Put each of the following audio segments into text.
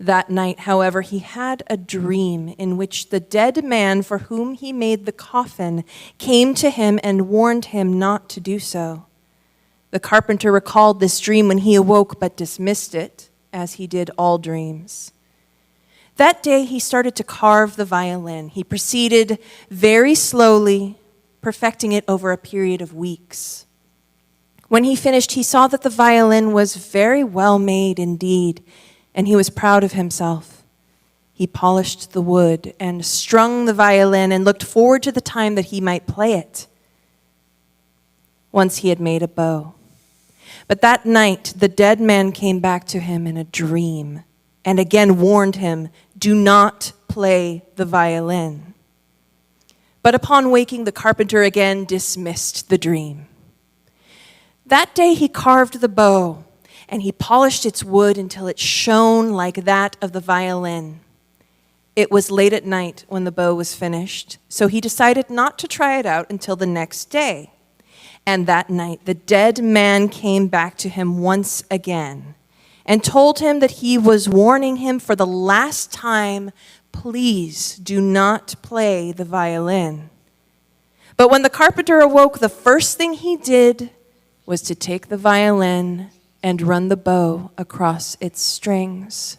That night, however, he had a dream in which the dead man for whom he made the coffin came to him and warned him not to do so. The carpenter recalled this dream when he awoke, but dismissed it, as he did all dreams. That day, he started to carve the violin. He proceeded very slowly, perfecting it over a period of weeks. When he finished, he saw that the violin was very well made indeed, and he was proud of himself. He polished the wood and strung the violin and looked forward to the time that he might play it. Once he had made a bow. But that night, the dead man came back to him in a dream and again warned him, "Do not play the violin." But upon waking, the carpenter again dismissed the dream. That day he carved the bow, and he polished its wood until it shone like that of the violin. It was late at night when the bow was finished, so he decided not to try it out until the next day. And that night the dead man came back to him once again and told him that he was warning him for the last time, "Please do not play the violin." But when the carpenter awoke, the first thing he did was to take the violin and run the bow across its strings.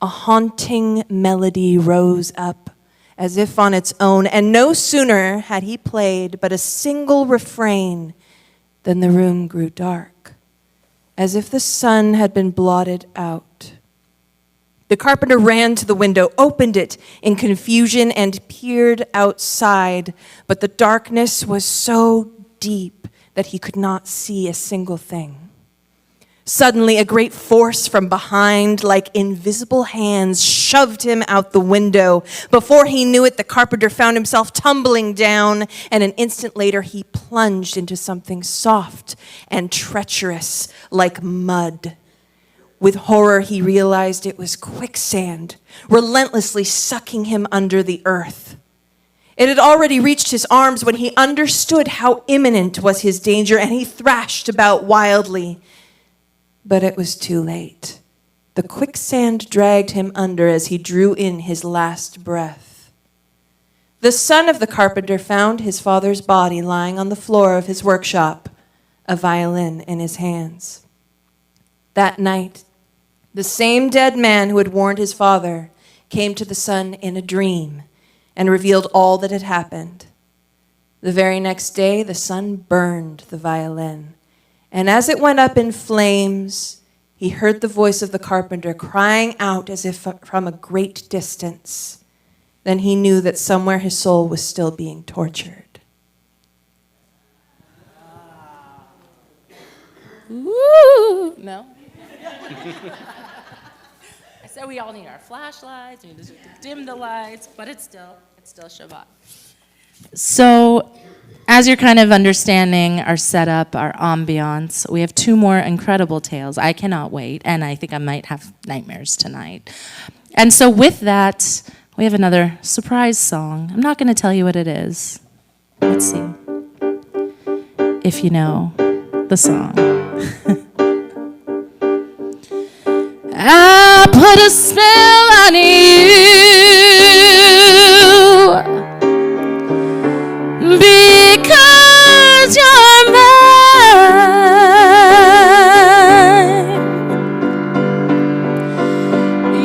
A haunting melody rose up as if on its own, and no sooner had he played but a single refrain than the room grew dark, as if the sun had been blotted out. The carpenter ran to the window, opened it in confusion, and peered outside, but the darkness was so deep that he could not see a single thing. Suddenly, a great force from behind, like invisible hands, shoved him out the window. Before he knew it, the carpenter found himself tumbling down, and an instant later, he plunged into something soft and treacherous, like mud. With horror, he realized it was quicksand, relentlessly sucking him under the earth. It had already reached his arms when he understood how imminent was his danger, and he thrashed about wildly. But it was too late. The quicksand dragged him under as he drew in his last breath. The son of the carpenter found his father's body lying on the floor of his workshop, a violin in his hands. That night, the same dead man who had warned his father came to the son in a dream and revealed all that had happened. The very next day, the son burned the violin. And as it went up in flames, he heard the voice of the carpenter crying out as if from a great distance. Then he knew that somewhere his soul was still being tortured. Ooh, no. I said we all need our flashlights, we need to dim the lights, but it's still Shabbat. So, as you're kind of understanding our setup, our ambiance, we have two more incredible tales. I cannot wait, and I think I might have nightmares tonight. And so with that, we have another surprise song. I'm not going to tell you what it is. Let's see if you know the song. I put a spell on you because you're mine.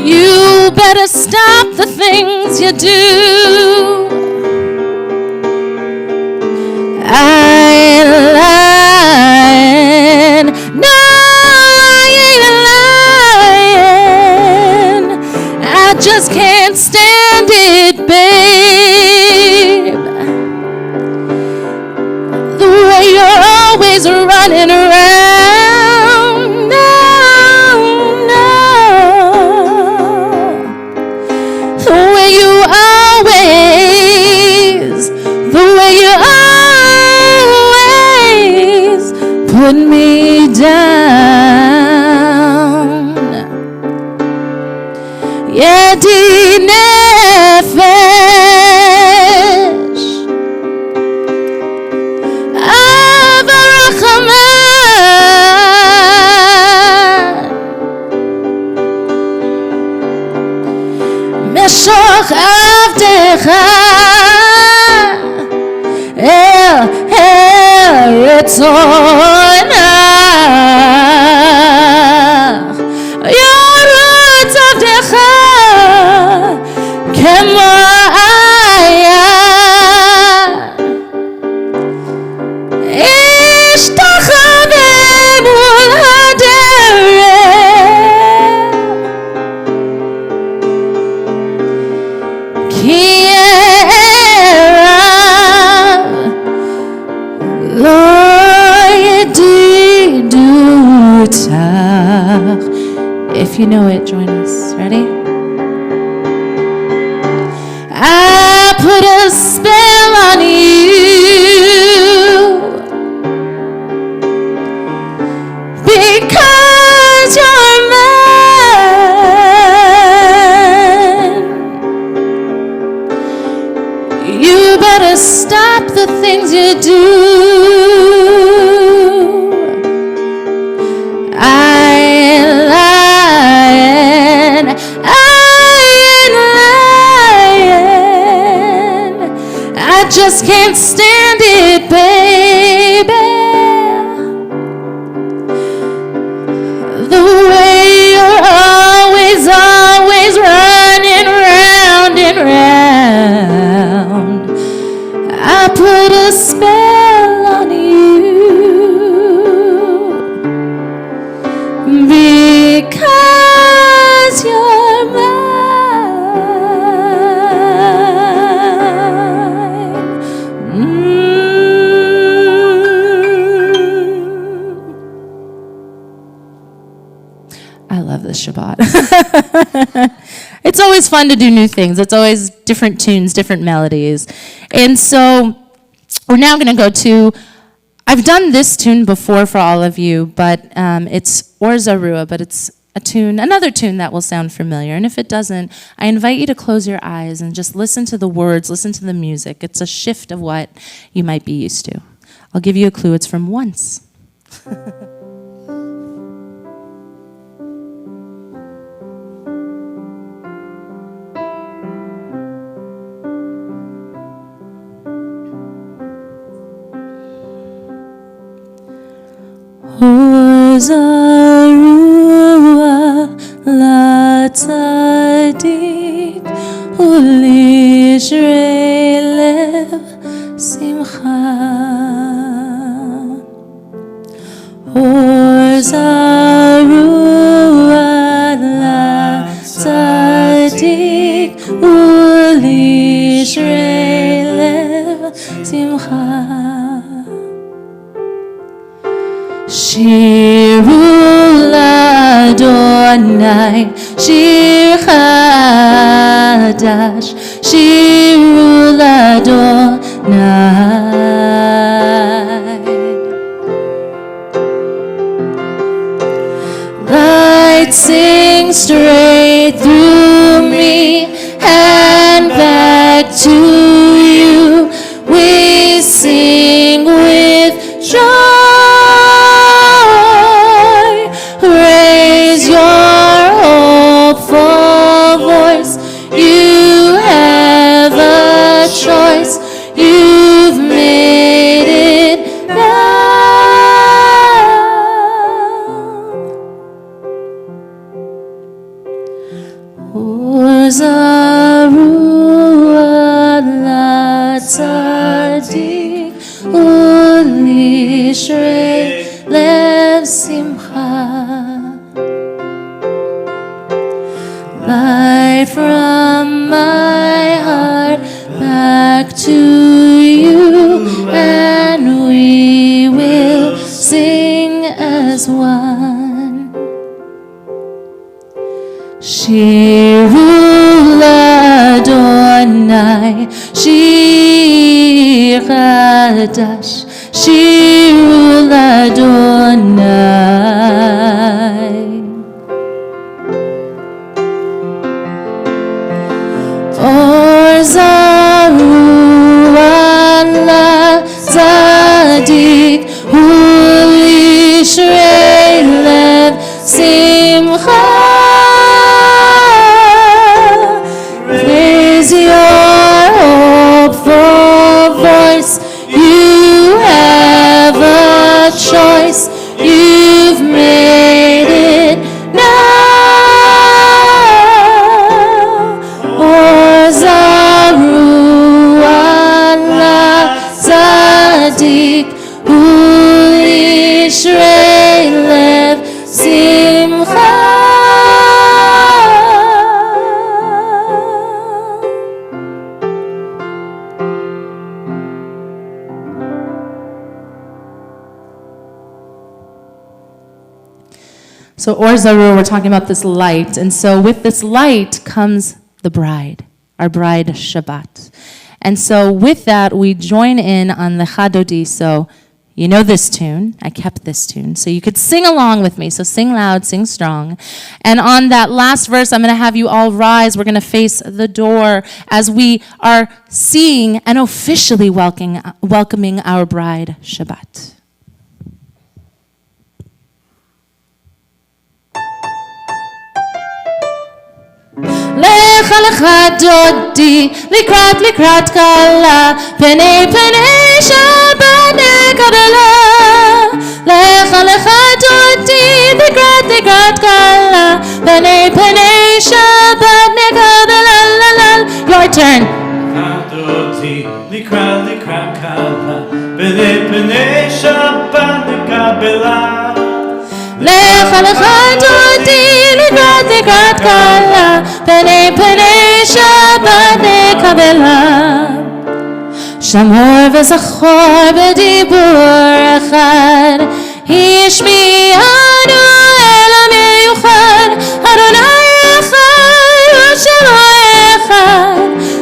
You better stop the things you do. I ain't lying. No, I ain't lying. I just can't stand it, babe. The way you're always running around. No, no. The way you always put me down. Yeah, nefesh avarachman לך אל רצונך, ירוץ עבדך כמו היה, השתחווה מול הדרך, כי ירב לא ידידותך. If you know it, join us. Ready? I put a spell on you because you're mine. You better stop the things you do. Just can't stand it, baby. The way you're always running round and round. I put a spell on you because you're mine. Shabbat. It's always fun to do new things. It's always different tunes, different melodies. And so we're now going to go to, I've done this tune before for all of you, but it's Or Zarua, but it's a tune, another tune that will sound familiar. And if it doesn't, I invite you to close your eyes and just listen to the words, listen to the music. It's a shift of what you might be used to. I'll give you a clue. It's from Once. Or Zarua LaTzadik uLishrei lev simcha. Or Zarua LaTzadik uLishrei lev simcha. Shiru l'Adonai, shir chadash, shiru l'Adonai. Light sings straight through me and back to you. We sing with joy. You've made it now. Or Zarua LaTzadik uLishrei lev simcha. Light from my heart back to you, and we will sing as one. Shiru l'Adonai, shir chadash, shiru l'Adonai. Or Zarua LaTzadik uLishrei lev simcha. Raise your You've made it now. Or Zaru Allah Sadiq Uli Shrei Lev Simcha. So Or Zarur, we're talking about this light. And so with this light comes the bride, our bride Shabbat. And so with that, we join in on the Chadodi. So you know this tune. I kept this tune. So you could sing along with me. So sing loud, sing strong. And on that last verse, I'm going to have you all rise. We're going to face the door as we are seeing and officially welcoming our bride Shabbat. לך לך דודי, לקראת קלה, פני שבת נקבלה. לך לך דודי, לקראת קלה, פני שבת נקבלה. Your turn. דודי, לקראת קלה, פני שבת נקבלה. לך לך דודי, לקראת קלה, פני שבת נקבלה. שמור וזכור בדיבור אחד, השמיענו אל המיוחד, אדוני אחד ושמו אחד,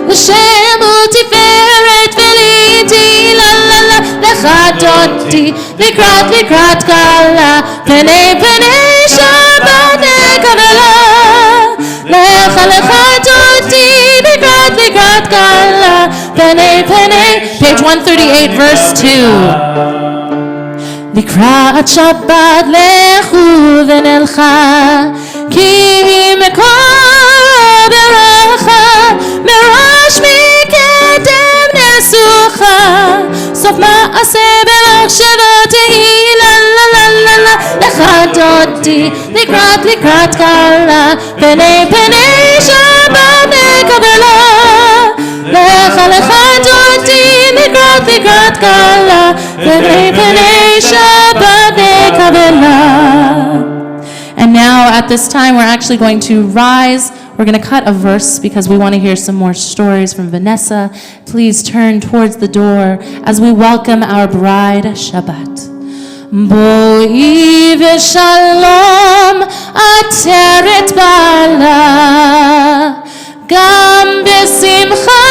לשם ותפארת ולעיתי לה לה לה. לך דודי, לקראת קלה, פני שבת נקבלה. לך דודי, לקראת קלה, פני page 138 verse 2. לקראת שבת לכו ונלכה, כי מקור ברכה, מראש מקדם נסוכה, סוף מעשה במחשבה תהי לה לה לה לה לה. לך דודי, לקראת קלה, פני שבת נקבלה. לך דודי, לקראת קלה, פני שבת נקבלה. And now at this time we're actually going to rise. We're going to cut a verse because we want to hear some more stories from Vanessa. Please turn towards the door as we welcome our bride Shabbat. בואי ושלום עטרת בעלה, גם בשמחה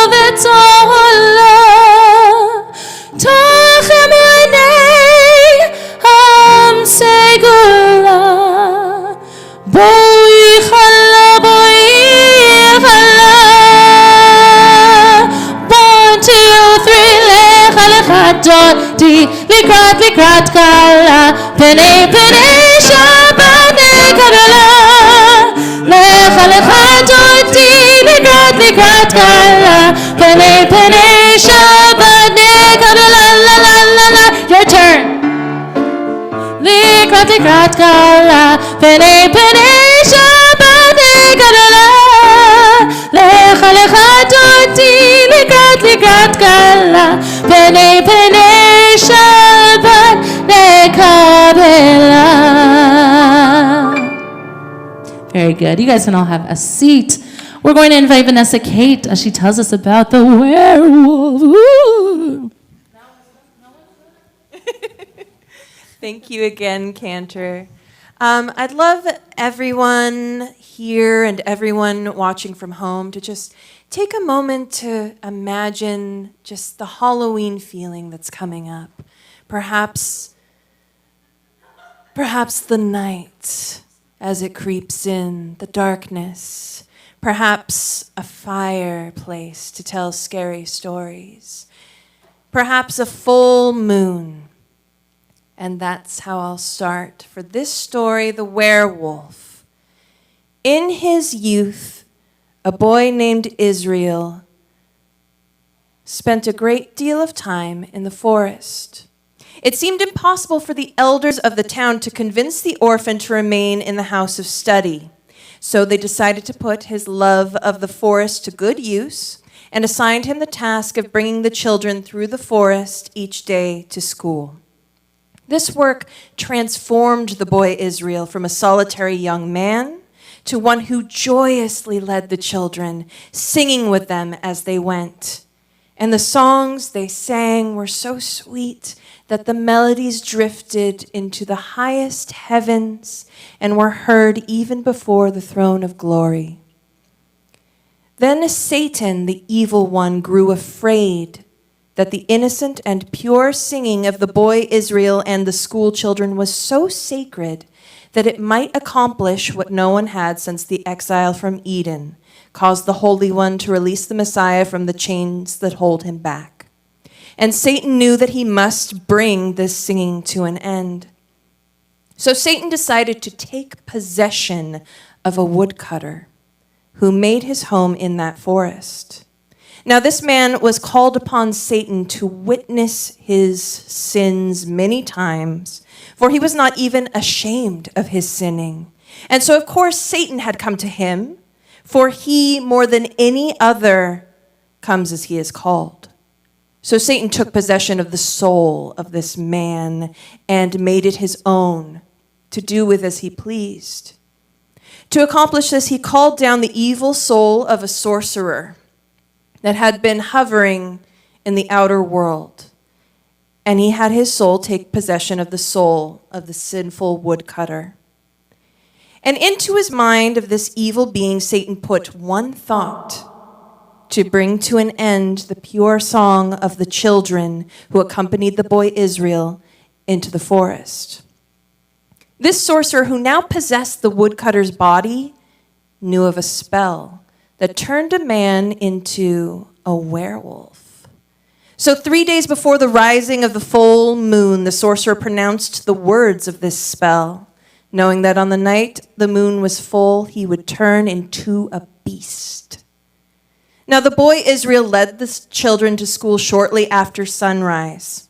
ובתהילה, תחם עיני עם סגולה. בואי חלה, בואי חלה. 1, 2, 3, לך דודי, לקראת קלה, פני שבת נקבלה. לך דודי, לקראת קלה, פני שבת נקבלה. לה לה לה לה. Your turn. לקראת קלה, פני שבת נקבלה. לך דודי, לקראת קלה, פני שבת נקבלה. Very good. You guys can all have a seat. We're going to invite Vanessa Kate as she tells us about the werewolf. Ooh. Thank you again, Cantor. I'd love everyone here and everyone watching from home to just take a moment to imagine just the Halloween feeling that's coming up. Perhaps the night as it creeps in, the darkness. Perhaps a fireplace to tell scary stories. Perhaps a full moon. And that's how I'll start for this story, The Werewolf. In his youth, a boy named Israel spent a great deal of time in the forest. It seemed impossible for the elders of the town to convince the orphan to remain in the house of study. So they decided to put his love of the forest to good use and assigned him the task of bringing the children through the forest each day to school. This work transformed the boy Israel from a solitary young man to one who joyously led the children, singing with them as they went. And the songs they sang were so sweet that the melodies drifted into the highest heavens and were heard even before the throne of glory. Then Satan, the evil one, grew afraid that the innocent and pure singing of the boy Israel and the school children was so sacred that it might accomplish what no one had since the exile from Eden, caused the Holy One to release the Messiah from the chains that hold him back. And Satan knew that he must bring this singing to an end. So Satan decided to take possession of a woodcutter who made his home in that forest. Now, this man was called upon Satan to witness his sins many times, for he was not even ashamed of his sinning. And so, of course, Satan had come to him, for he, more than any other, comes as he is called. So Satan took possession of the soul of this man and made it his own, to do with as he pleased. To accomplish this, he called down the evil soul of a sorcerer that had been hovering in the outer world, and he had his soul take possession of the soul of the sinful woodcutter. And into his mind of this evil being, Satan put one thought: to bring to an end the pure song of the children who accompanied the boy Israel into the forest. This sorcerer, who now possessed the woodcutter's body, knew of a spell that turned a man into a werewolf. So 3 days before the rising of the full moon, the sorcerer pronounced the words of this spell, knowing that on the night the moon was full, he would turn into a beast. Now the boy Israel led the children to school shortly after sunrise,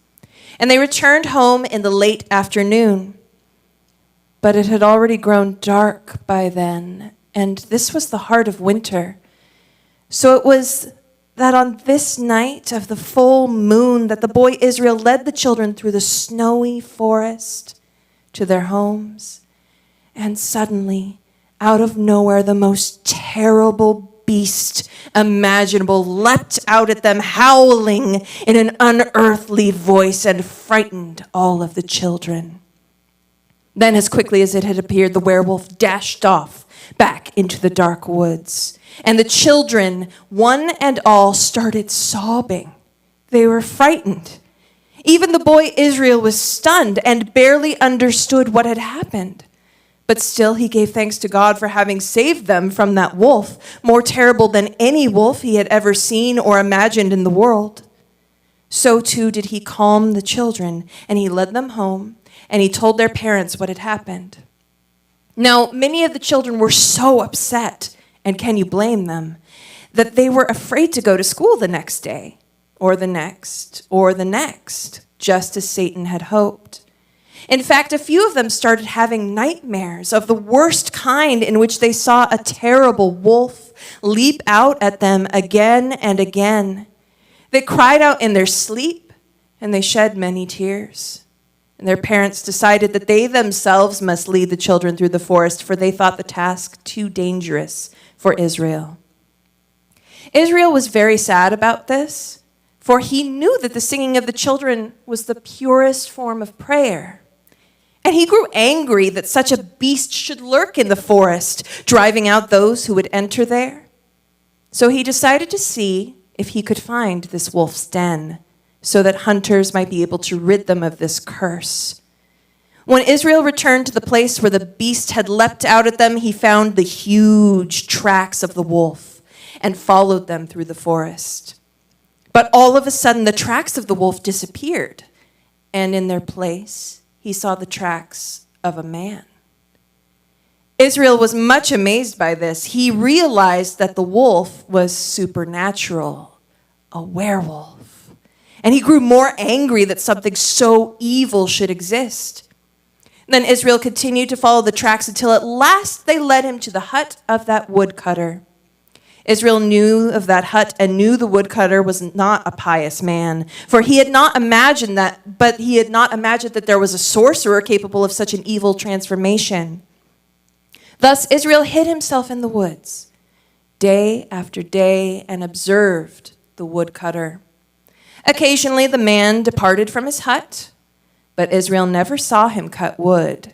and they returned home in the late afternoon. But it had already grown dark by then, and this was the heart of winter. So it was that on this night of the full moon that the boy Israel led the children through the snowy forest to their homes. And suddenly, out of nowhere, the most terrible beast imaginable leapt out at them, howling in an unearthly voice, and frightened all of the children. Then, as quickly as it had appeared, the werewolf dashed off back into the dark woods. And the children, one and all, started sobbing. They were frightened. Even the boy Israel was stunned and barely understood what had happened. But still he gave thanks to God for having saved them from that wolf, more terrible than any wolf he had ever seen or imagined in the world. So too did he calm the children, and he led them home, and he told their parents what had happened. Now, many of the children were so upset, and can you blame them, that they were afraid to go to school the next day, or the next, or the next, just as Satan had hoped. In fact, a few of them started having nightmares of the worst kind, in which they saw a terrible wolf leap out at them again and again. They cried out in their sleep, and they shed many tears. And their parents decided that they themselves must lead the children through the forest, for they thought the task too dangerous for Israel. Israel was very sad about this, for he knew that the singing of the children was the purest form of prayer. And he grew angry that such a beast should lurk in the forest, driving out those who would enter there. So he decided to see if he could find this wolf's den, so that hunters might be able to rid them of this curse. When Israel returned to the place where the beast had leapt out at them, he found the huge tracks of the wolf and followed them through the forest. But all of a sudden, the tracks of the wolf disappeared, and in their place, he saw the tracks of a man. Israel was much amazed by this. He realized that the wolf was supernatural, a werewolf. And he grew more angry that something so evil should exist. Then Israel continued to follow the tracks until at last they led him to the hut of that woodcutter. Israel knew of that hut and knew the woodcutter was not a pious man, for he had not imagined that there was a sorcerer capable of such an evil transformation. Thus Israel hid himself in the woods, day after day, and observed the woodcutter. Occasionally the man departed from his hut, but Israel never saw him cut wood.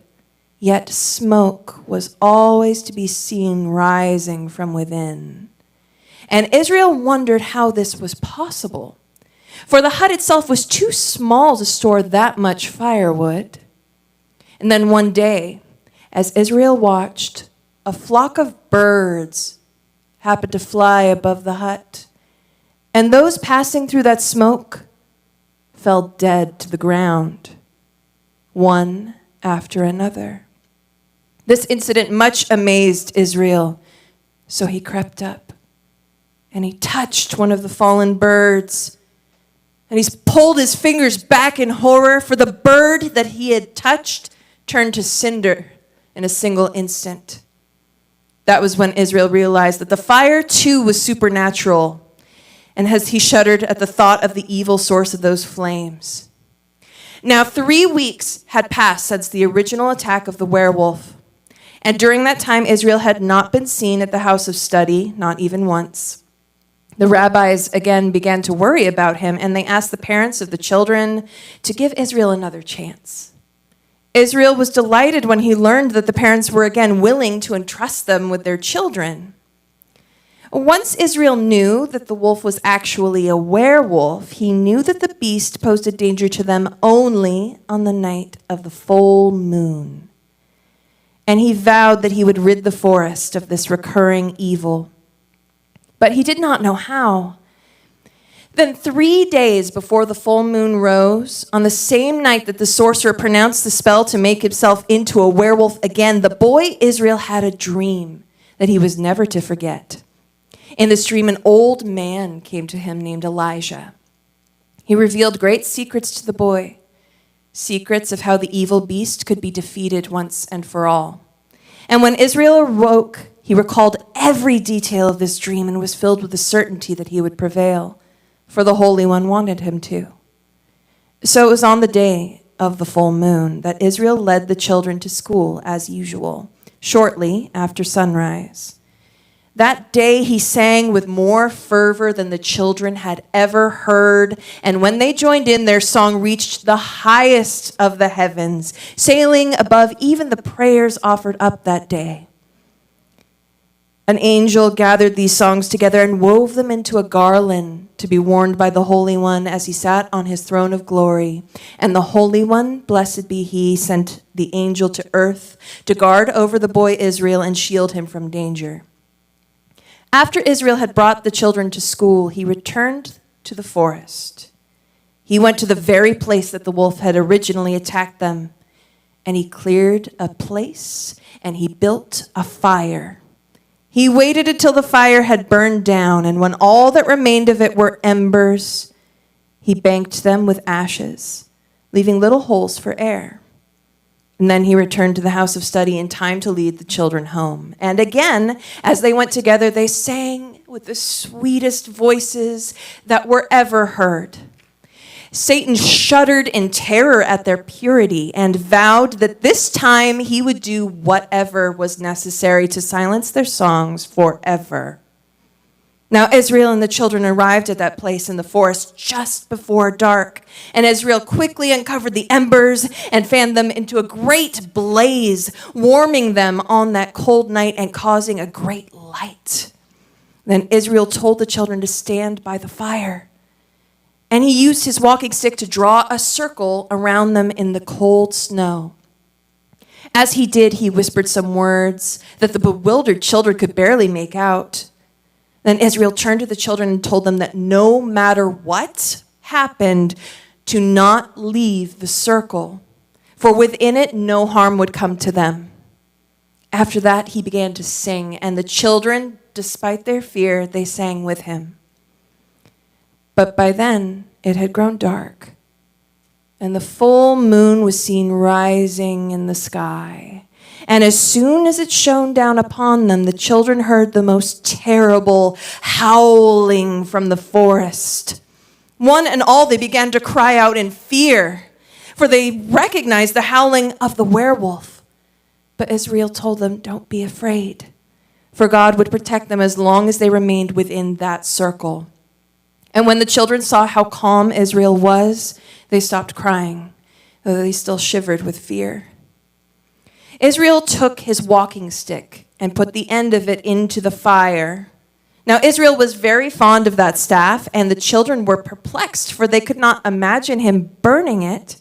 Yet smoke was always to be seen rising from within. And Israel wondered how this was possible, for the hut itself was too small to store that much firewood. And then one day, as Israel watched, a flock of birds happened to fly above the hut, and those passing through that smoke fell dead to the ground, one after another. This incident much amazed Israel, so he crept up and he touched one of the fallen birds, and he's pulled his fingers back in horror, for the bird that he had touched turned to cinder in a single instant. That was when Israel realized that the fire too was supernatural, and as he shuddered at the thought of the evil source of those flames. Now 3 weeks had passed since the original attack of the werewolf, and during that time Israel had not been seen at the house of study, not even once. The rabbis again began to worry about him, and they asked the parents of the children to give Israel another chance. Israel was delighted when he learned that the parents were again willing to entrust them with their children. Once Israel knew that the wolf was actually a werewolf, he knew that the beast posed a danger to them only on the night of the full moon. And he vowed that he would rid the forest of this recurring evil. But he did not know how. Then 3 days before the full moon rose, on the same night that the sorcerer pronounced the spell to make himself into a werewolf again, the boy Israel had a dream that he was never to forget. In this dream, an old man came to him named Elijah. He revealed great secrets to the boy, secrets of how the evil beast could be defeated once and for all. And when Israel awoke, he recalled every detail of this dream and was filled with the certainty that he would prevail, for the Holy One wanted him to. So it was on the day of the full moon that Israel led the children to school as usual, shortly after sunrise. That day he sang with more fervor than the children had ever heard, and when they joined in, their song reached the highest of the heavens, sailing above even the prayers offered up that day. An angel gathered these songs together and wove them into a garland to be worn by the Holy One as he sat on his throne of glory. And the Holy One, blessed be he, sent the angel to earth to guard over the boy Israel and shield him from danger. After Israel had brought the children to school, he returned to the forest. He went to the very place that the wolf had originally attacked them, and he cleared a place and he built a fire. He waited until the fire had burned down, and when all that remained of it were embers, he banked them with ashes, leaving little holes for air. And then he returned to the house of study in time to lead the children home. And again, as they went together, they sang with the sweetest voices that were ever heard. Satan shuddered in terror at their purity and vowed that this time he would do whatever was necessary to silence their songs forever. Now Israel and the children arrived at that place in the forest just before dark, and Israel quickly uncovered the embers and fanned them into a great blaze, warming them on that cold night and causing a great light. Then Israel told the children to stand by the fire. And he used his walking stick to draw a circle around them in the cold snow. As he did, he whispered some words that the bewildered children could barely make out. Then Israel turned to the children and told them that no matter what happened, to not leave the circle, for within it no harm would come to them. After that, he began to sing, and the children, despite their fear, they sang with him. But by then, it had grown dark, and the full moon was seen rising in the sky. And as soon as it shone down upon them, the children heard the most terrible howling from the forest. One and all, they began to cry out in fear, for they recognized the howling of the werewolf. But Israel told them, "Don't be afraid, for God would protect them as long as they remained within that circle." And when the children saw how calm Israel was, they stopped crying, though they still shivered with fear. Israel took his walking stick and put the end of it into the fire. Now Israel was very fond of that staff, and the children were perplexed, for they could not imagine him burning it.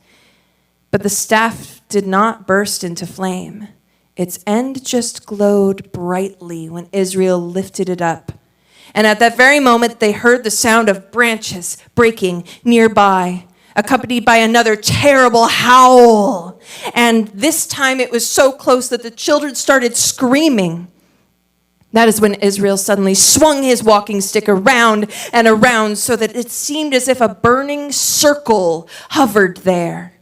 But the staff did not burst into flame. Its end just glowed brightly when Israel lifted it up. And at that very moment, they heard the sound of branches breaking nearby, accompanied by another terrible howl. And this time it was so close that the children started screaming. That is when Israel suddenly swung his walking stick around and around so that it seemed as if a burning circle hovered there.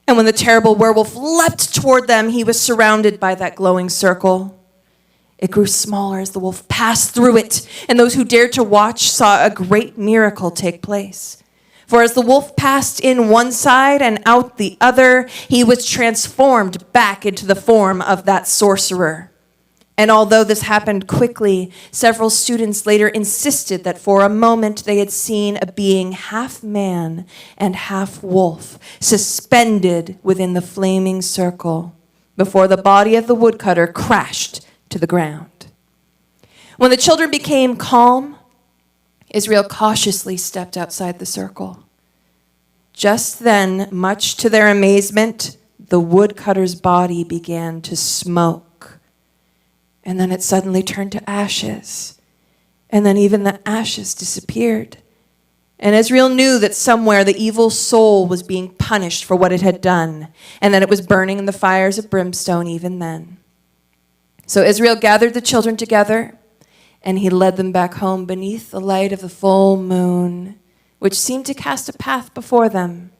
And when the terrible werewolf leapt toward them, he was surrounded by that glowing circle. It grew smaller as the wolf passed through it, and those who dared to watch saw a great miracle take place. For as the wolf passed in one side and out the other, he was transformed back into the form of that sorcerer. And although this happened quickly, several students later insisted that for a moment they had seen a being half man and half wolf suspended within the flaming circle before the body of the woodcutter crashed to the ground. When the children became calm, Israel cautiously stepped outside the circle. Just then, much to their amazement, the woodcutter's body began to smoke. And then it suddenly turned to ashes. And then even the ashes disappeared. And Israel knew that somewhere the evil soul was being punished for what it had done, and that it was burning in the fires of brimstone even then. So Israel gathered the children together, and he led them back home beneath the light of the full moon, which seemed to cast a path before them.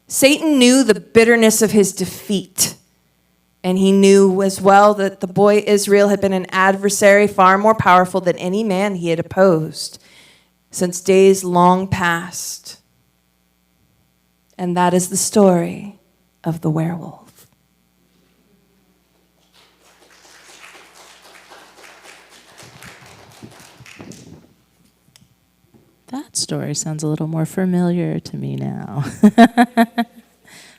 Satan knew the bitterness of his defeat. And he knew as well that the boy Israel had been an adversary far more powerful than any man he had opposed since days long past. And that is the story of the werewolf. That story sounds a little more familiar to me now.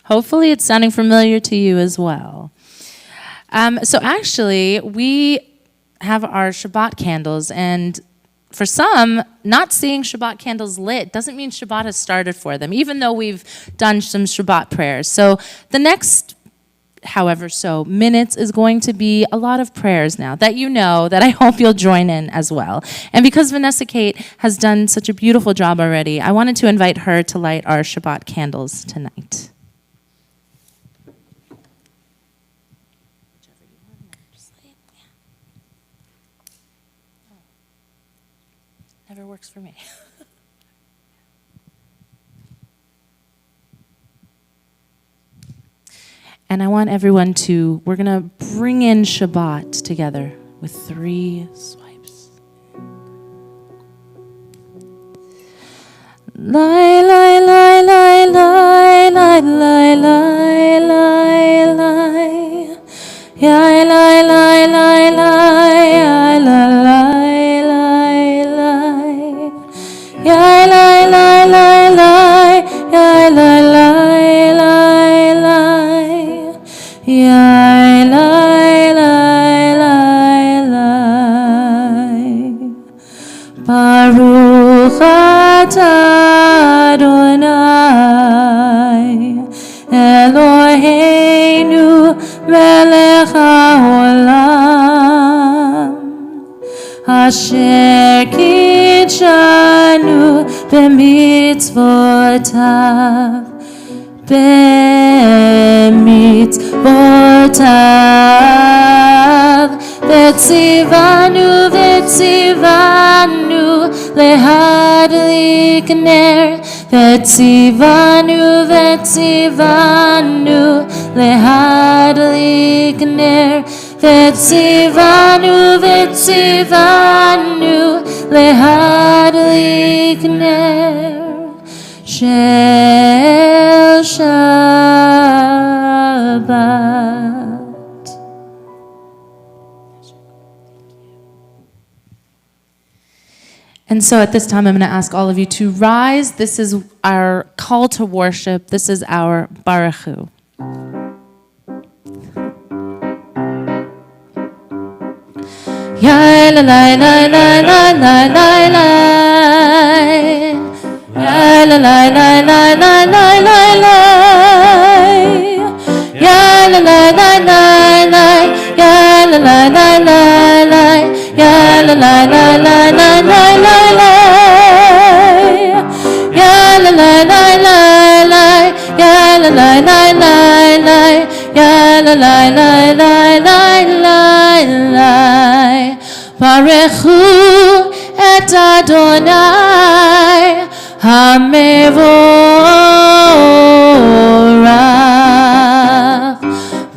Hopefully it's sounding familiar to you as well. So actually, we have our Shabbat candles, and for some, not seeing Shabbat candles lit doesn't mean Shabbat has started for them, even though we've done some Shabbat prayers. So the next, however so, minutes is going to be a lot of prayers now that you know, that I hope you'll join in as well. And because Vanessa Kate has done such a beautiful job already, I wanted to invite her to light our Shabbat candles tonight. Never works for me. And I want everyone to, we're going to bring in Shabbat together with 3 swipes. Lai, lai, lai, lai, lai, lai, lai, lai, lai, lai. Lai, lai, lai, lai, lai, lai, lai. Yai lai lai lai lai, yai lai lai lai lai, yai lai lai lai lai. Baruch atah Adonai Eloheinu melech haolam. Asher kitshanu b'mitzvotav, v'tzivanu lehadlik ner Vetzivanu, vetzivanu, lehadlik ner. Vetzivanu, vetzivanu, lehadlik ner. Shel Shabbat. And so at this time, I'm going to ask all of you to rise. This is our call to worship. This is our Baruch Hu. Ya la la la la la la la la. La la la la la la la la la. Ya la la la la la. Ya la la la la la. Ya la la la la la la la la. Ya la la la la la. Ya la la la la la. Ya la la la la la la la. Barechu et Adonai HaMevorach.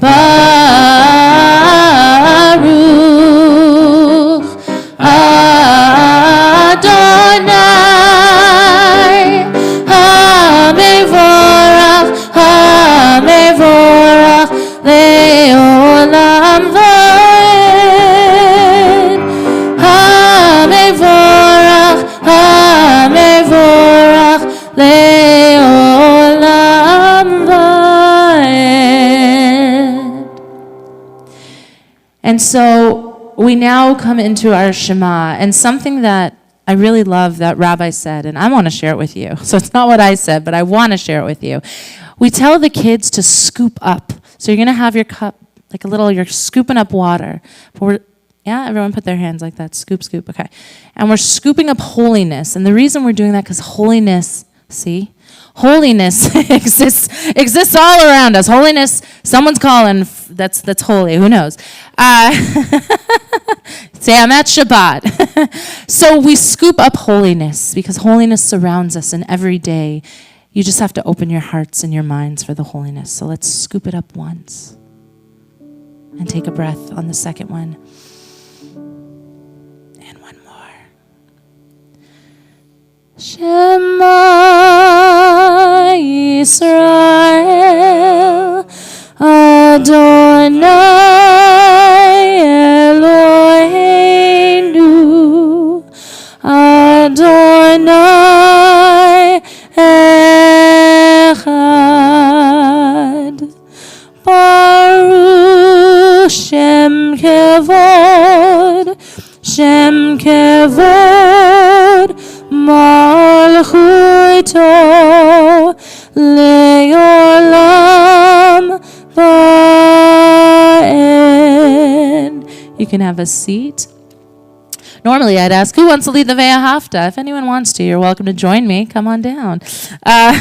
Baruch Adonai HaMevorach, HaMevorach le'olam va'ed. HaMevorach, HaMevorach le'olam va'ed. And so we now come into our Shema, and something that I really love that Rabbi said, and I want to share it with you. So it's not what I said, but I want to share it with you. We tell the kids to scoop up. So you're going to have your cup, like a little, you're scooping up water. But everyone put their hands like that. Scoop, scoop, okay. And we're scooping up holiness. And the reason we're doing that, because holiness, see? Holiness exists all around us. Holiness, someone's calling, that's holy, who knows? Say, I'm at Shabbat. So we scoop up holiness because holiness surrounds us, and every day you just have to open your hearts and your minds for the holiness. So let's scoop it up once and take a breath on the second one. And one more. Shema Yisrael Adonai Eloheinu Adonai Echad. Baruch Shem Kevod, Shem Kevod Malchuto Leolam Va'ed. You can have a seat. Normally, I'd ask, who wants to lead the Ve'ahavta? If anyone wants to, you're welcome to join me. Come on down.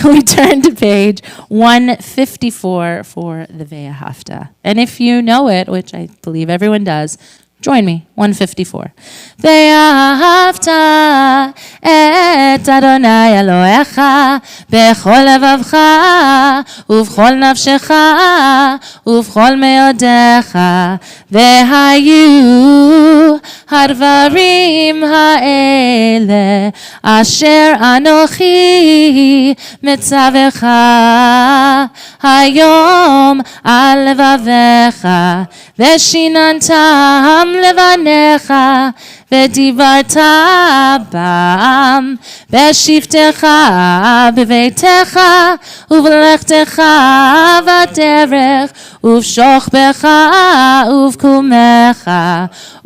We turn to page 154 for the Ve'ahavta. And if you know it, which I believe everyone does, join me, 154. Ve'ahavta et Adonai Elohecha bechol levavcha uvchol nafshecha uvchol meodecha vehayu hadvarim ha'ele asher anochi mitzavecha hayom al levavecha veshinantam levanecha v'divarta bam v'shiftecha b'veitecha uv'lechtecha v'derech uv'shochbecha uv'kumecha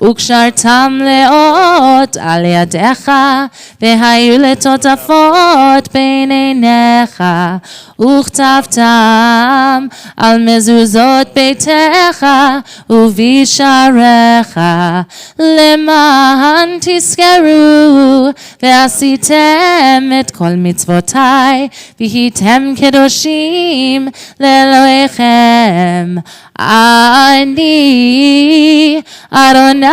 u'kshartam leot al yadecha v'hayu letotafot b'neinecha u'chtavtam al mezuzot beitecha u'visharecha למען תזכרו ועשיתם את כל מצוותיי והייתם קדושים לאלוהיכם אני אדוני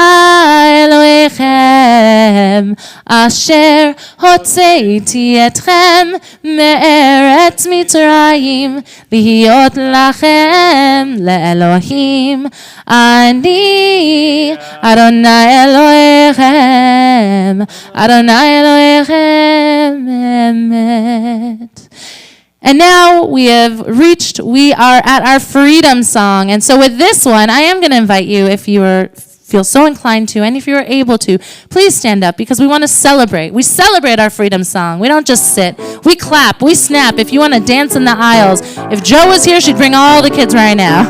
אלוהיכם, אשר הוצאתי אתכם מארץ מצרים, להיות לכם לאלוהים. אני אדוני אלוהיכם, אדוני אלוהיכם אמת. And now we are at our freedom song. And so with this one, I am going to invite you, if you feel so inclined to, and if you're able to, please stand up because we want to celebrate. We celebrate our freedom song. We don't just sit. We clap. We snap. If you want to dance in the aisles. If Joe was here, she'd bring all the kids right now.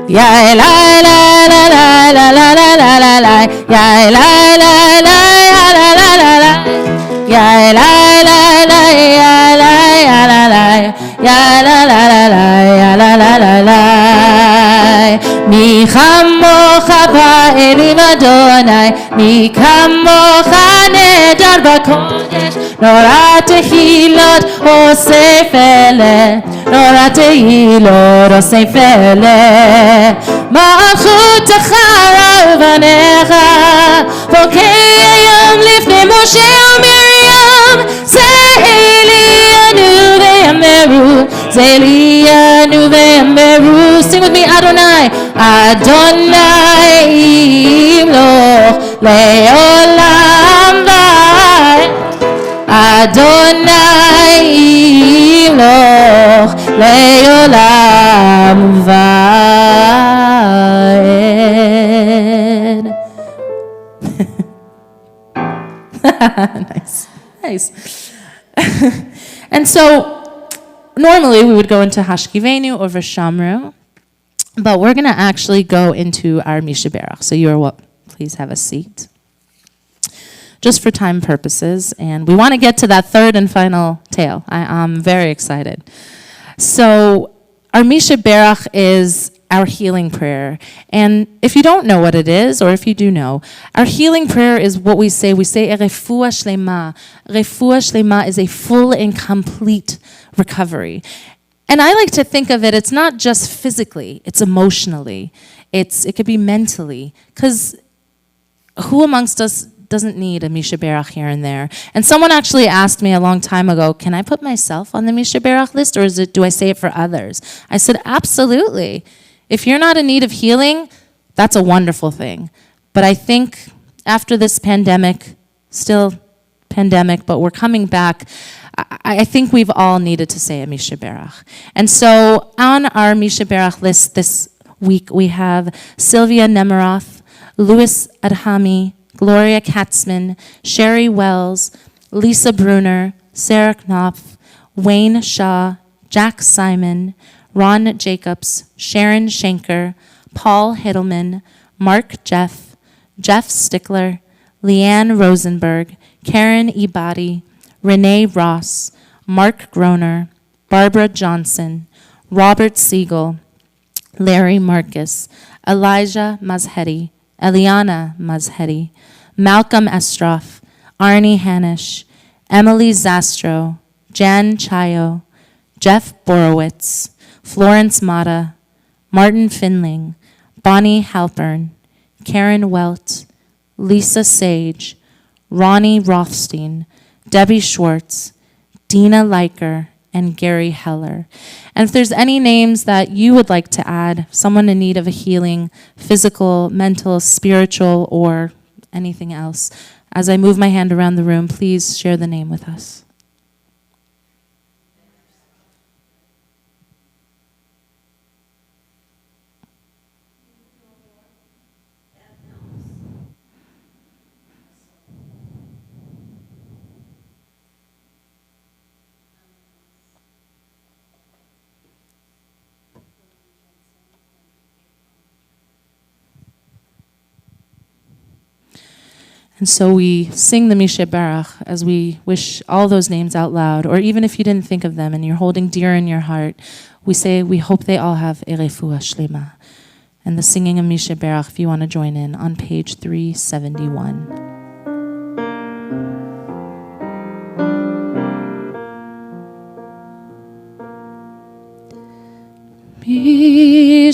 Ya la la la la la la la la la la. Ya la la la la la la la. Ya la la la ya la ya la la ya la la la la ya la la la la. Mi chamocha ba'elim Adonai, mi kamocha nedar b'kodesh, nora tehilot osef eleh, nora tehilot osef eleh. Malchutecha ravanecha, vokei hayom lifnei Moshe u'Miriam, ze'elianu ve'ameru, ze'elianu ve'ameru. Sing with me, Adonai, Adonai imloch le'olam va'ed, Adonai imloch le'olam va'ed. Nice. And so normally we would go into Hashkivenu or Vishamru, but we're going to actually go into our Mishaberach. So you are welcome. Please have a seat. Just for time purposes, and we want to get to that third and final tale. I'm very excited. So our Mishaberach is our healing prayer. And if you don't know what it is, or if you do know, our healing prayer is what we say. We say, Refuah Shlema. Refuah Shlema is a full and complete recovery. And I like to think of it's not just physically, it's emotionally. It could be mentally. Because who amongst us doesn't need a Mishaberach here and there? And someone actually asked me a long time ago, can I put myself on the Mishaberach list, or do I say it for others? I said, absolutely. If you're not in need of healing, that's a wonderful thing. But I think after this pandemic, still pandemic, but we're coming back, I think we've all needed to say a Mishaberach. And so on our Mishaberach list this week, we have Sylvia Nemiroth, Louis Adhami, Gloria Katzman, Sherry Wells, Lisa Bruner, Sarah Knopf, Wayne Shaw, Jack Simon, Ron Jacobs, Sharon Schenker, Paul Hiddleman, Mark Jeff Stickler, Leanne Rosenberg, Karen Ibadi, Renee Ross, Mark Groner, Barbara Johnson, Robert Siegel, Larry Marcus, Elijah Mazhedi, Eliana Mazhedi, Malcolm Estroff, Arnie Hanish, Emily Zastro, Jan Chayo, Jeff Borowitz, Florence Mata, Martin Finling, Bonnie Halpern, Karen Welt, Lisa Sage, Ronnie Rothstein, Debbie Schwartz, Dina Leiker, and Gary Heller. And if there's any names that you would like to add, someone in need of a healing, physical, mental, spiritual, or anything else, as I move my hand around the room, please share the name with us. And so we sing the Mishaberach as we wish all those names out loud, or even if you didn't think of them and you're holding dear in your heart, we say we hope they all have Refuah Shlema. And the singing of Mishaberach, if you want to join in, on page 371.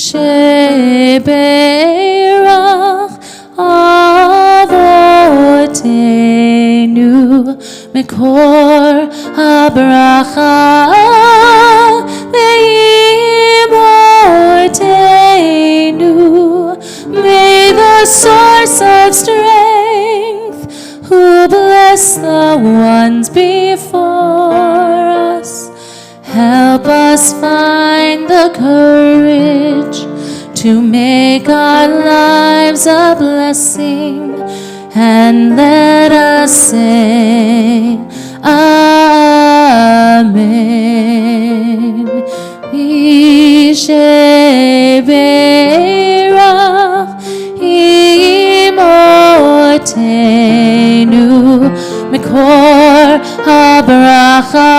sheberach avotenu mikor habracha ve'imotenu. May the source of strength, who bless the ones before us, help us find the courage to make our lives a blessing, and let us say, Amen. Sheberach imotenu mikor habracha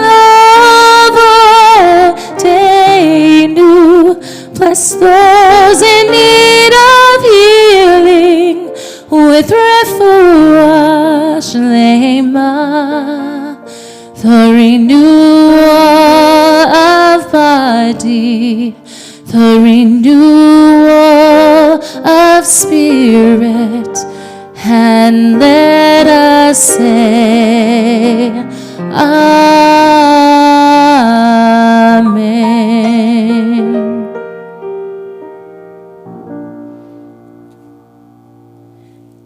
lavotenu. Bless those in need of healing with refuah shlema, the renewal of body, the renewal of spirit, and let us say, Amen.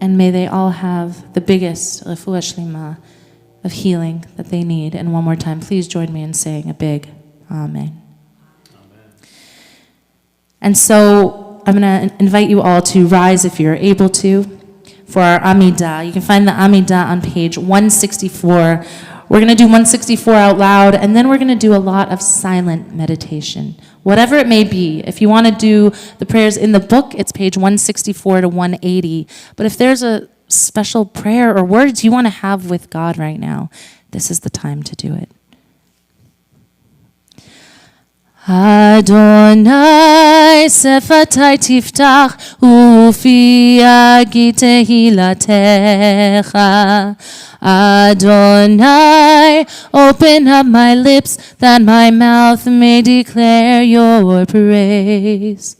And may they all have the biggest refuah shlema of healing that they need. And one more time, please join me in saying a big Amen. And so I'm going to invite you all to rise if you're able to for our Amidah. You can find the Amidah on page 164. We're going to do 164 out loud, and then we're going to do a lot of silent meditation, whatever it may be. If you want to do the prayers in the book, it's page 164 to 180. But if there's a special prayer or words you want to have with God right now, this is the time to do it. Adonai sefatai tiftach ufi agi tehilatecha. Adonai, open up my lips that my mouth may declare your praise.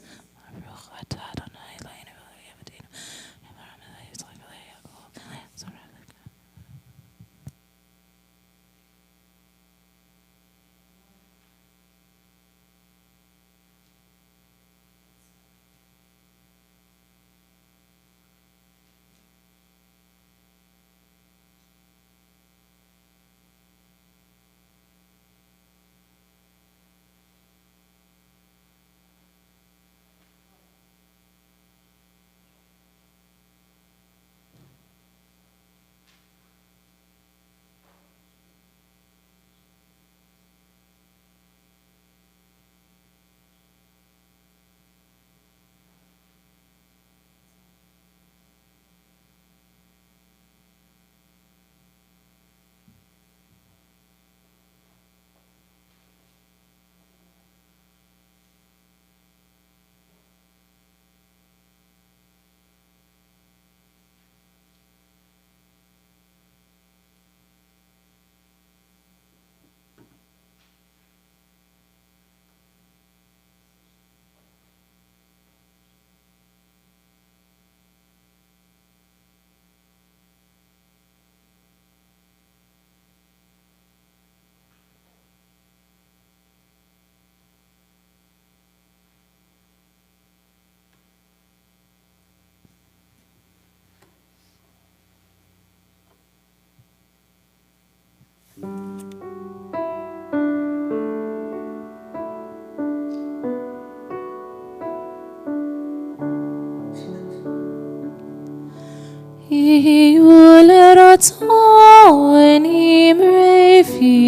Ratzon imrei fi,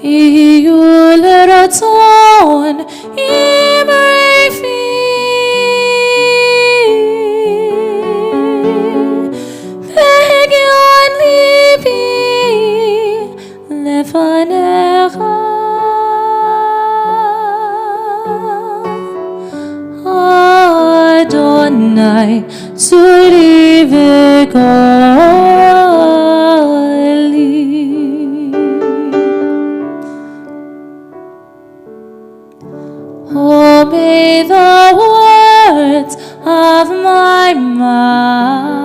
Iyul ratzon imrei fi, Ve'egyon libi lefanecha. Adonai, Tzuri v'Goli. May the words of my mouth,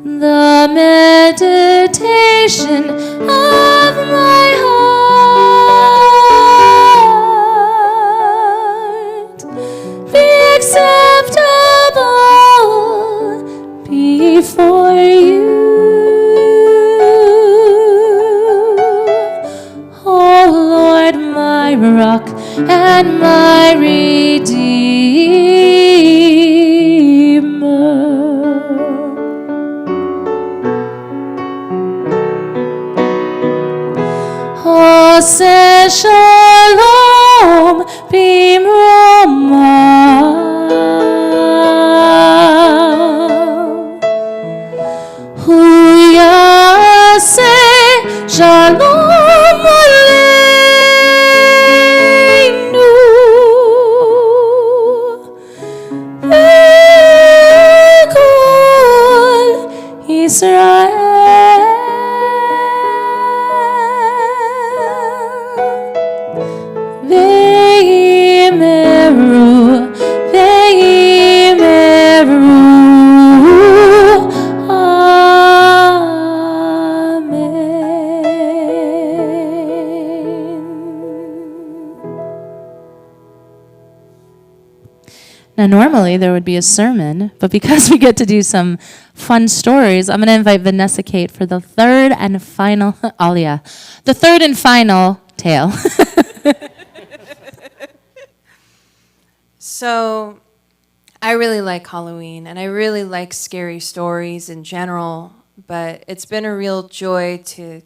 the meditation of my heart be acceptable before you, O Lord, my rock and my Redeemer. Ose shalom bimroma, hu yaseh shalom aleinu, v'kol Yisrael. Now, normally there would be a sermon, but because we get to do some fun stories, I'm going to invite Vanessa Kate for the third and final, Alia, the third and final tale. So, I really like Halloween, and I really like scary stories in general, but it's been a real joy to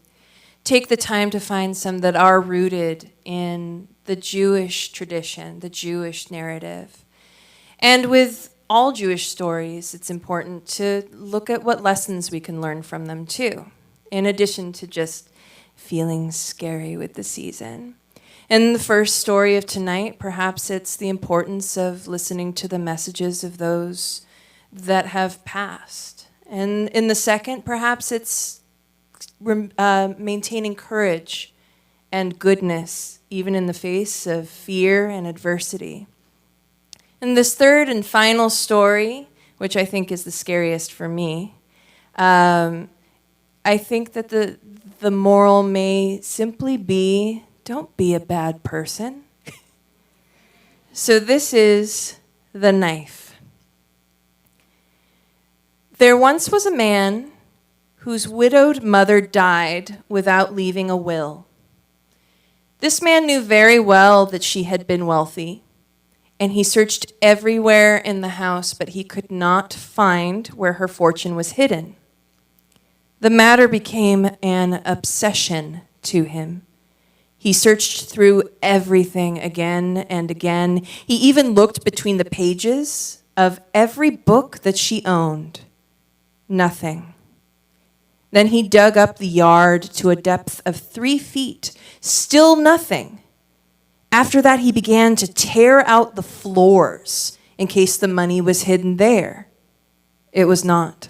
take the time to find some that are rooted in the Jewish tradition, the Jewish narrative. And with all Jewish stories, it's important to look at what lessons we can learn from them too, in addition to just feeling scary with the season. And the first story of tonight, perhaps it's the importance of listening to the messages of those that have passed. And in the second, perhaps it's maintaining courage and goodness, even in the face of fear and adversity. And this third and final story, which I think is the scariest for me, I think that the moral may simply be, don't be a bad person. So this is the knife. There once was a man whose widowed mother died without leaving a will. This man knew very well that she had been wealthy, and he searched everywhere in the house, but he could not find where her fortune was hidden. The matter became an obsession to him. He searched through everything again and again. He even looked between the pages of every book that she owned. Nothing. Then he dug up the yard to a depth of 3 feet. Still nothing. After that, he began to tear out the floors in case the money was hidden there. It was not.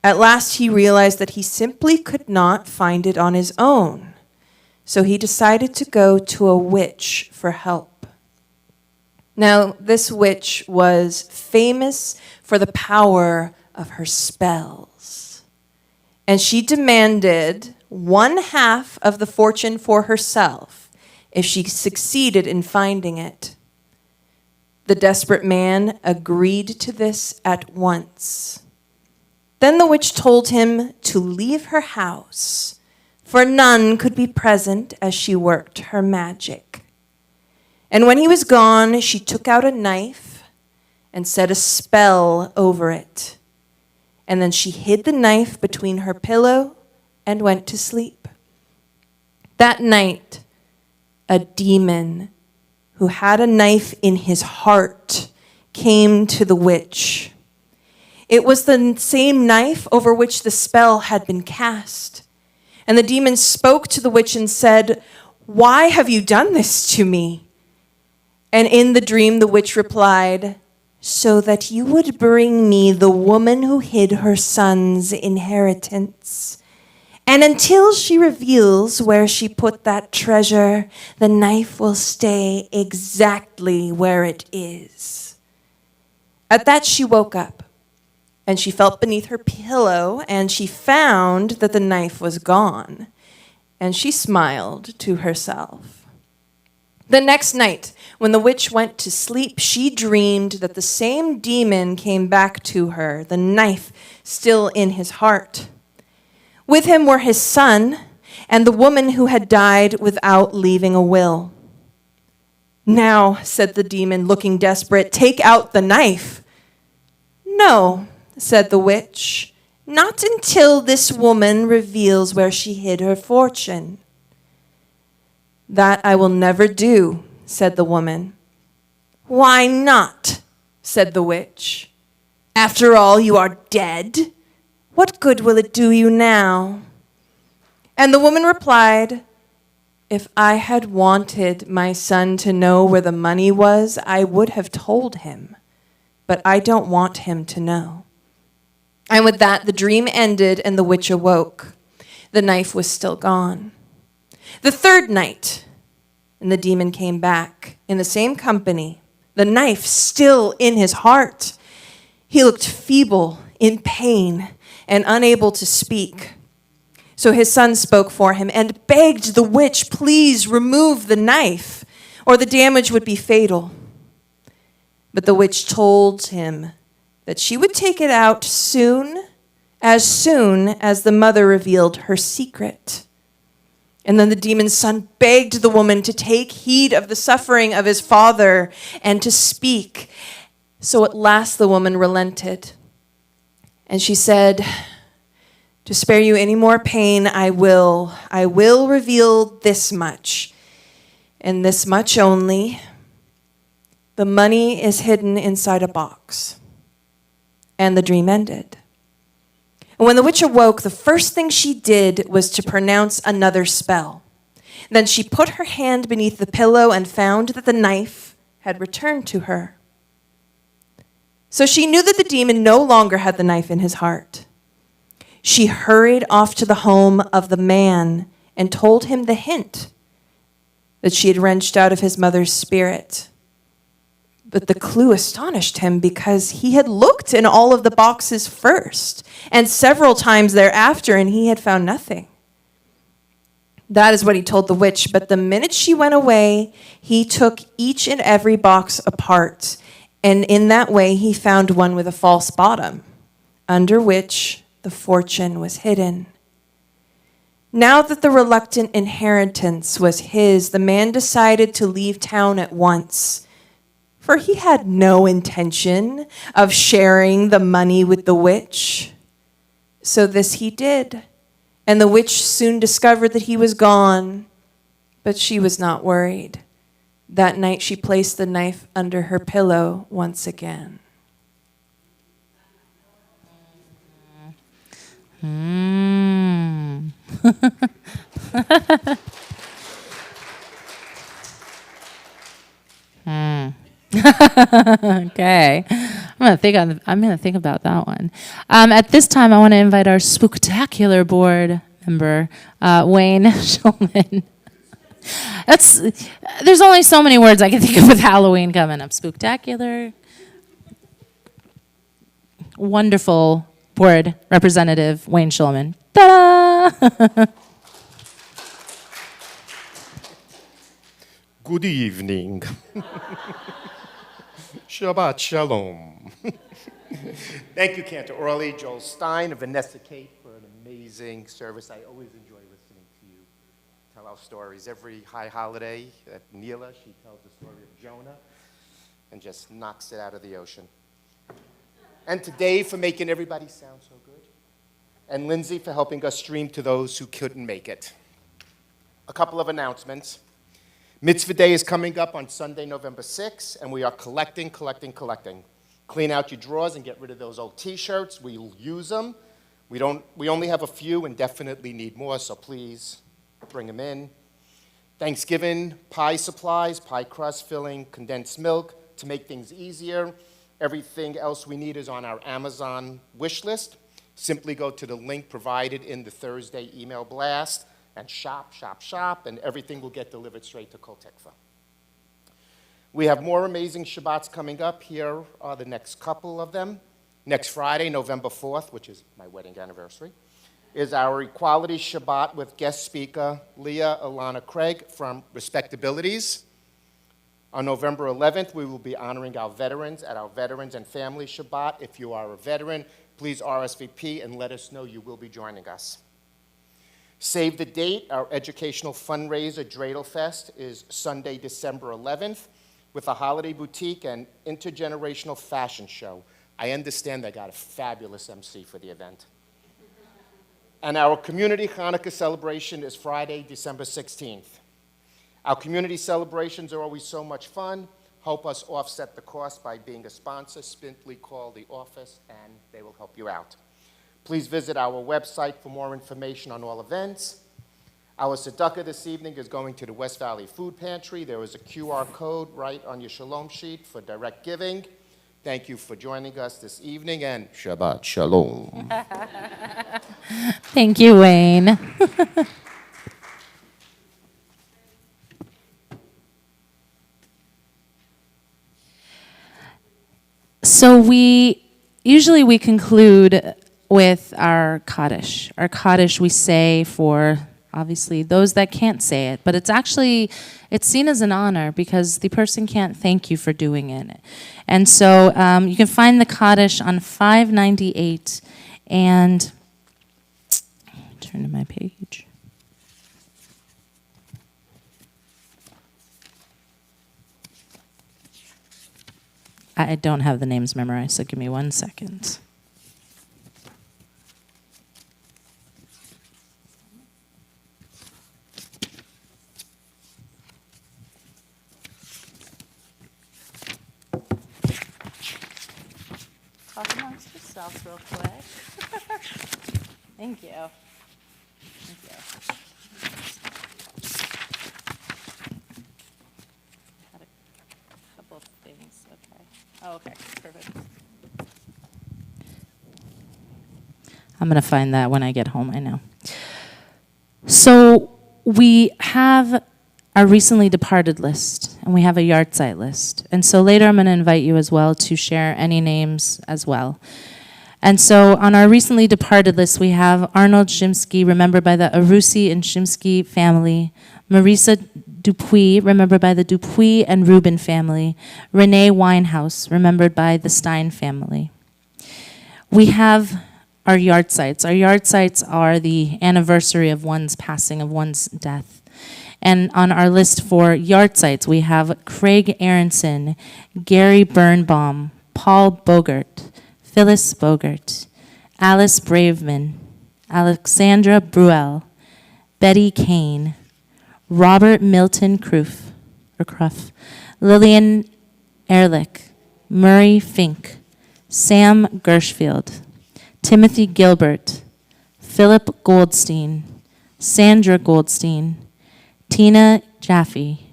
At last, he realized that he simply could not find it on his own. So he decided to go to a witch for help. Now, this witch was famous for the power of her spells. And she demanded 1/2 of the fortune for herself if she succeeded in finding it. The desperate man agreed to this at once. Then the witch told him to leave her house, for none could be present as she worked her magic. And when he was gone, she took out a knife and set a spell over it. And then she hid the knife between her pillow and went to sleep. That night, a demon who had a knife in his heart came to the witch. It was the same knife over which the spell had been cast. And the demon spoke to the witch and said, "Why have you done this to me?" And in the dream, the witch replied, "So that you would bring me the woman who hid her son's inheritance. And until she reveals where she put that treasure, the knife will stay exactly where it is. At that, she woke up, and she felt beneath her pillow, and she found that the knife was gone. And she smiled to herself. The next night, when the witch went to sleep, she dreamed that the same demon came back to her, the knife still in his heart. With him were his son and the woman who had died without leaving a will. "Now," said the demon, looking desperate, "take out the knife." "No," said the witch, "not until this woman reveals where she hid her fortune." "That I will never do," said the woman. "Why not?" said the witch. "After all, you are dead. What good will it do you now?" And the woman replied, "If I had wanted my son to know where the money was, I would have told him, but I don't want him to know." And with that, the dream ended and the witch awoke. The knife was still gone. The third night, and the demon came back in the same company, the knife still in his heart. He looked feeble, in pain, and unable to speak. So his son spoke for him and begged the witch, "Please remove the knife, or the damage would be fatal." But the witch told him that she would take it out soon as the mother revealed her secret. And then the demon's son begged the woman to take heed of the suffering of his father and to speak. So at last the woman relented. And she said, "To spare you any more pain, I will reveal this much, and this much only. The money is hidden inside a box." And the dream ended. And when the witch awoke, the first thing she did was to pronounce another spell. Then she put her hand beneath the pillow and found that the knife had returned to her. So she knew that the demon no longer had the knife in his heart. She hurried off to the home of the man and told him the hint that she had wrenched out of his mother's spirit. But the clue astonished him because he had looked in all of the boxes first and several times thereafter, and he had found nothing. That is what he told the witch, but the minute she went away, he took each and every box apart, and in that way he found one with a false bottom, under which the fortune was hidden. Now that the reluctant inheritance was his, the man decided to leave town at once, for he had no intention of sharing the money with the witch. So this he did, and the witch soon discovered that he was gone, but she was not worried. That night she placed the knife under her pillow once again. Okay, I'm gonna think about that one. At this time, I want to invite our spooktacular board member, Wayne Schulman. There's only so many words I can think of with Halloween coming up. Spooktacular, wonderful board representative Wayne Schulman. Ta-da! Good evening. Shabbat shalom. Thank you, Cantor Orly, Joel Stein, and Vanessa Kate for an amazing service. I always enjoy listening to you tell our stories. Every high holiday at Neela, she tells the story of Jonah and just knocks it out of the ocean. And to Dave for making everybody sound so good. And Lindsay for helping us stream to those who couldn't make it. A couple of announcements. Mitzvah Day is coming up on Sunday, November 6th, and we are collecting. Clean out your drawers and get rid of those old T-shirts. We'll use them. We only have a few and definitely need more, so please bring them in. Thanksgiving, pie supplies, pie crust filling, condensed milk to make things easier. Everything else we need is on our Amazon wish list. Simply go to the link provided in the Thursday email blast and shop, shop, shop, and everything will get delivered straight to Kol Tikva. We have more amazing Shabbats coming up. Here are the next couple of them. Next Friday, November 4th, which is my wedding anniversary, is our Equality Shabbat with guest speaker Leah Alana Craig from Respectabilities. On November 11th, we will be honoring our veterans at our Veterans and Family Shabbat. If you are a veteran, please RSVP and let us know you will be joining us. Save the date. Our educational fundraiser, Dreidel Fest, is Sunday, December 11th, with a holiday boutique and intergenerational fashion show. I understand they got a fabulous MC for the event. And our community Hanukkah celebration is Friday, December 16th. Our community celebrations are always so much fun. Help us offset the cost by being a sponsor. Simply call the office and they will help you out. Please visit our website for more information on all events. Our tzedakah this evening is going to the West Valley Food Pantry. There is a QR code right on your Shalom sheet for direct giving. Thank you for joining us this evening, and Shabbat Shalom. Thank you, Wayne. So usually we conclude with our Kaddish. Our Kaddish we say for, obviously, those that can't say it, but it's seen as an honor because the person can't thank you for doing it. And so you can find the Kaddish on 598, and turn to my page. I don't have the names memorized, so give me 1 second. Talk amongst yourselves real quick. Thank you. Thank you. Had a couple of things. Okay. Oh, okay. Perfect. I'm going to find that when I get home, I know. So we have our recently departed list, and we have a yahrzeit list. And so later I'm going to invite you as well to share any names as well. And so on our recently departed list, we have Arnold Shimsky, remembered by the Arusi and Shimsky family, Marisa Dupuy, remembered by the Dupuy and Rubin family, Renee Winehouse, remembered by the Stein family. We have our yahrzeits. Our yahrzeits are the anniversary of one's passing, of one's death. And on our list for yahrzeits, we have Craig Aronson, Gary Birnbaum, Paul Bogart, Phyllis Bogart, Alice Braveman, Alexandra Bruel, Betty Kane, Robert Milton Kruff, Lillian Ehrlich, Murray Fink, Sam Gershfield, Timothy Gilbert, Philip Goldstein, Sandra Goldstein, Tina Jaffe,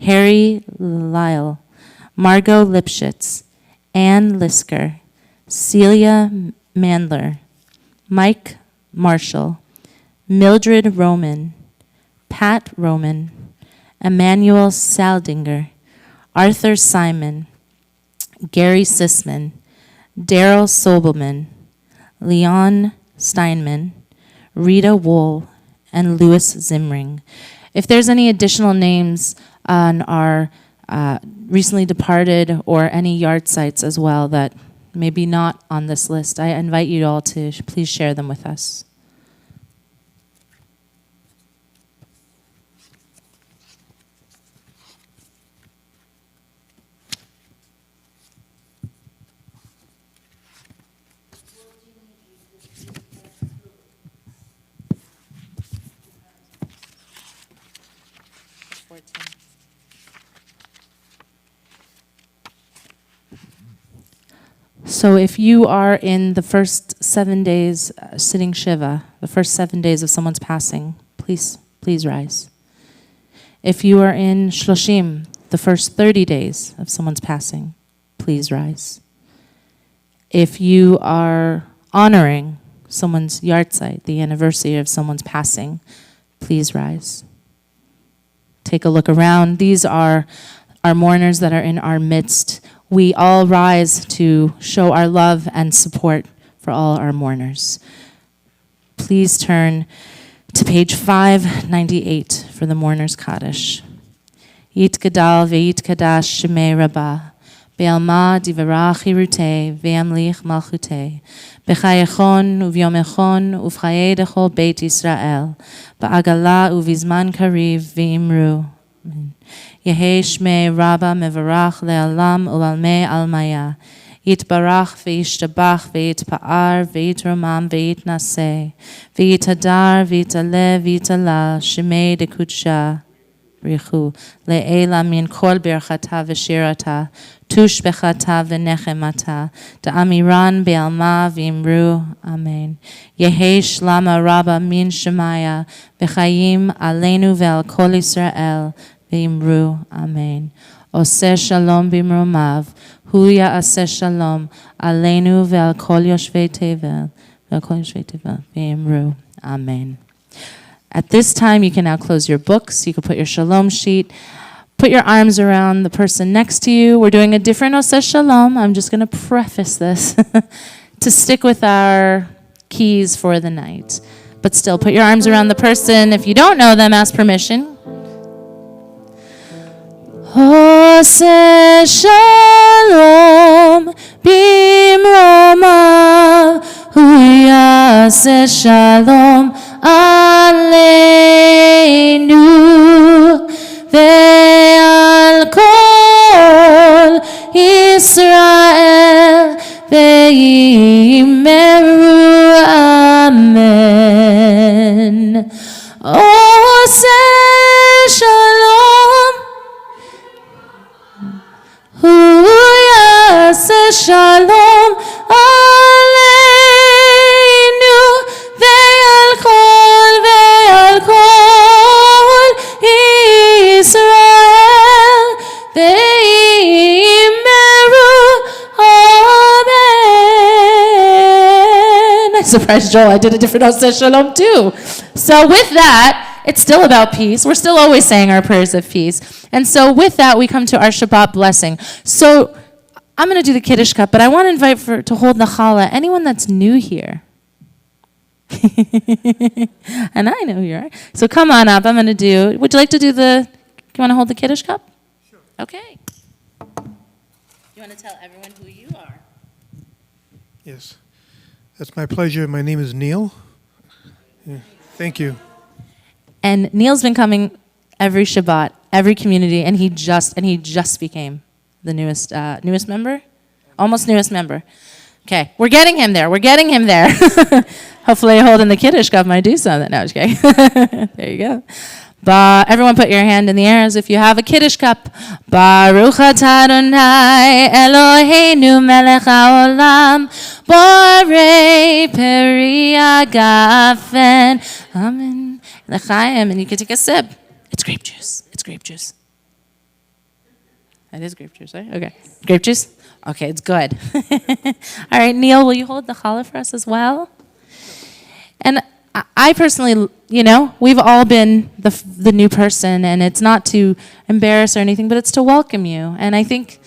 Harry Lyle, Margot Lipschitz, Ann Lisker, Celia Mandler, Mike Marshall, Mildred Roman, Pat Roman, Emmanuel Saldinger, Arthur Simon, Gary Sisman, Daryl Sobelman, Leon Steinman, Rita Wool, and Louis Zimring. If there's any additional names on our recently departed or any yahrzeits as well that maybe not on this list, I invite you all to please share them with us. So if you are in the first 7 days sitting Shiva, the first 7 days of someone's passing, please rise. If you are in Shloshim, the first 30 days of someone's passing, please rise. If you are honoring someone's yahrzeit, the anniversary of someone's passing, please rise. Take a look around. These are our mourners that are in our midst. We all rise to show our love and support for all our mourners. Please turn to page 598 for the Mourner's Kaddish. Yit Gadal ve'yit Kadash Shemei Rabbah, Be'alma divarach hirutei, ve'amlich malchutei, B'chayechon uvyomechon uv'chaye dechol Beit Yisrael, Ba'agala uvizman kariv ve'imru. Yehei Shmei Rabba mevarach le'alam u'almei almaya, Yitbarach ve'yishtabach ve'yitpa'ar ve'yitromam ve'yitnaseh, ve'yitadar ve'yitaleh ve'yitalal, Shemei dekudsha. Le'ela min kol birchata v'shirata, tush bechata v'nechemata, da'amiran be'alma v'imru, amen. Yehei shlama rabba min shemaya, v'chayim aleinu ve'al kol Yisrael, v'imru, amen. Oseh shalom b'imromav, hu ya'aseh shalom, aleinu ve'al kol yoshvei tevel, v'imru, amen. At this time, you can now close your books. You can put your shalom sheet. Put your arms around the person next to you. We're doing a different Oseh Shalom. I'm just going to preface this to stick with our keys for the night. But still, put your arms around the person. If you don't know them, ask permission. Oseh Shalom bimromav, hu yaseh shalom aleinu ve'al kol Yisrael ve'imeru, amen. Oseh shalom, hu yaseh shalom aleinu ve'al kol Yisrael ve'imeru, amen. I surprised Joel. I did a different Oseh Shalom too. So with that, it's still about peace. We're still always saying our prayers of peace. And so with that, we come to our Shabbat blessing. So I'm going to do the Kiddush cup, but I want to invite to hold the challah anyone that's new here. And I know who you are. So come on up. I'm going to do, would you like to do you want to hold the Kiddush cup? Sure. Okay. You want to tell everyone who you are? Yes. That's my pleasure. My name is Neil. Yeah. Thank you. And Neil's been coming every Shabbat, every community, and he just became the newest member? Almost newest member. Okay, we're getting him there. Hopefully holding the Kiddush cup might do something. No, I'm just kidding. There you go. Everyone put your hand in the air as if you have a Kiddush cup. Baruch atah Adonai Eloheinu melech haolam, borei peri hagafen. Amen. L'chaim, and you can take a sip. It's grape juice. That is grape juice, right? Okay. Grape juice? Okay, it's good. All right, Neil, will you hold the challah for us as well? And I personally, we've all been the new person, and it's not to embarrass or anything, but it's to welcome you. And I think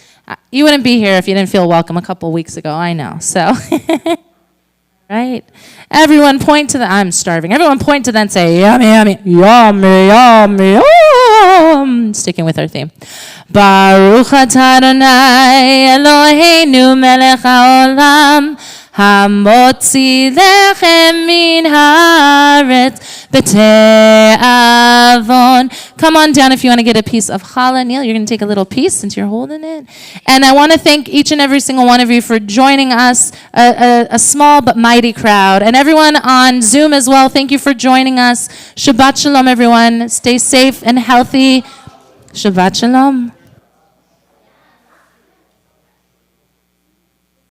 you wouldn't be here if you didn't feel welcome a couple weeks ago, I know. So, right? Everyone point to I'm starving. Everyone point to and say, yummy, yummy, yummy, yummy, yum. Sticking with our theme. Baruch atah Adonai Eloheinu melech haolam, hamotzi lechem min haaretz b'te'avon. Come on down if you want to get a piece of challah. Neil, you're going to take a little piece since you're holding it. And I want to thank each and every single one of you for joining us, a small but mighty crowd. And everyone on Zoom as well, thank you for joining us. Shabbat shalom, everyone. Stay safe and healthy. Shabbat shalom.